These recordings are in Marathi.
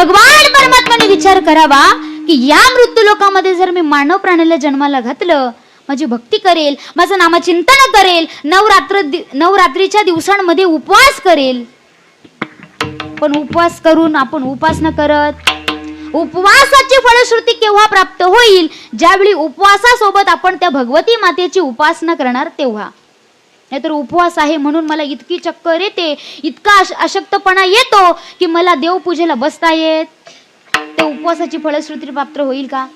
भगवान परमात्म्याने विचार करावा की या मृत्यू लोकामध्ये जर मी मानव प्राण्याला जन्माला घातलं, माझी भक्ती करेल, माझं नामचिंतन करेल, नवरात्रीच्या दिवसांमध्ये उपवास करेल, पण उपवास करून आपण उपास न करत, उपवासाची फलश्रुती केव्हा प्राप्त होईल? ज्यावेळी उपवासासोबत आपण त्या भगवती मातेची उपासना करणार तेव्हा. नाहीतर उपवास आहे म्हणून मला इतकी चक्कर येते, इतका अशक्तपणा येतो की मला देवपूजेला बसता येत, त्या उपवासाची फलश्रुती प्राप्त होईल का?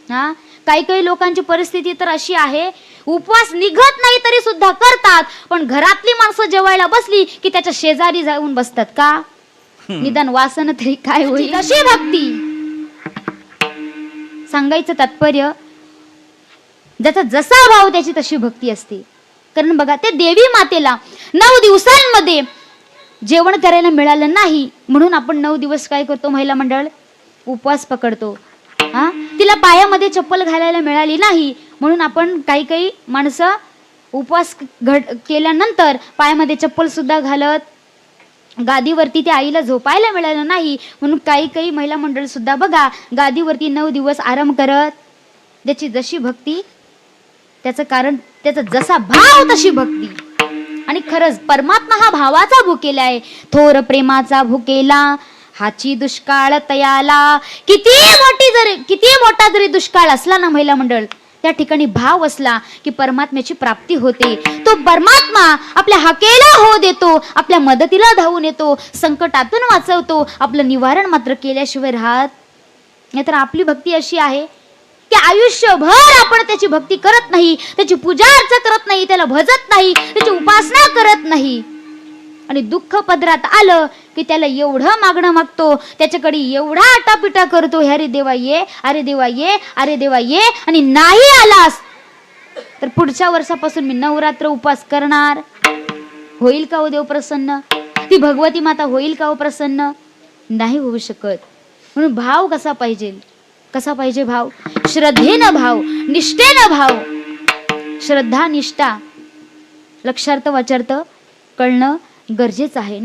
हा, काही लोकांची परिस्थिती तर अशी आहे, उपवास निघत नाही तरी सुद्धा करतात, पण घरातली माणसं जेवायला बसली की त्याच्या शेजारी जाऊन बसतात का? निदान वासन तरी काय होईल? अशी भक्ती. सांगायचं तात्पर्य, ज्याचा जसा भाव त्याची तशी भक्ती असते. कारण बघा, ते देवी मातेला 9 दिवसांमध्ये जेवण करायला मिळालं नाही म्हणून आपण 9 दिवस काय करतो? महिला मंडळ उपवास पकडतो. हा, तिला पायामध्ये चप्पल घालायला मिळाली नाही म्हणून आपण काही माणसं उपवास केल्यानंतर पायामध्ये चप्पल सुद्धा घालत, गादीवरती त्या आईला झोपायला मिळालं नाही म्हणून काही महिला मंडळ सुद्धा बघा गादीवरती 9 दिवस आराम करत. ज्याची जशी भक्ती त्याचं कारण, त्याचा जसा भाव तशी भक्ती. आणि खरंच परमात्मा हा भावाचा भुकेला आहे. थोर प्रेमाचा भुकेला हाची दुष्काळ तयाला. किती मोठा जरी दुष्काळ असला ना महिला मंडळ, त्या ठिकाणी भाव असला की परमात्म्याची प्राप्ती होते. तो परमात्मा आपल्या हाकेला हो देतो, आपल्या मदतीला धावून येतो, संकटातून वाचवतो. आपलं निवारण मात्र केल्याशिवाय राहत नाही. तर आपली भक्ती अशी आहे की आयुष्यभर आपण त्याची भक्ती करत नाही, त्याची पूजा अर्चा करत नाही, त्याला भजत नाही, त्याची उपासना करत नाही. आणि दुःख पदरात आलं की त्याला एवढं मागणं मागतो, त्याच्याकडे एवढा आटापिटा करतो, अरे देवा ये, अरे देवा ये, अरे देवा ये. आणि नाही आलास तर पुढच्या वर्षापासून मी नवरात्र उपवास करणार. होईल का हो देव प्रसन्न? ती भगवती माता होईल का हो प्रसन्न? नाही होऊ शकत. म्हणून भाव कसा पाहिजे? कसा पाहिजे भाव? श्रद्धेनं भाव, निष्ठेनं भाव. श्रद्धा निष्ठा लक्षार्थ वाचार्थ कळणं गरजेचं आहे.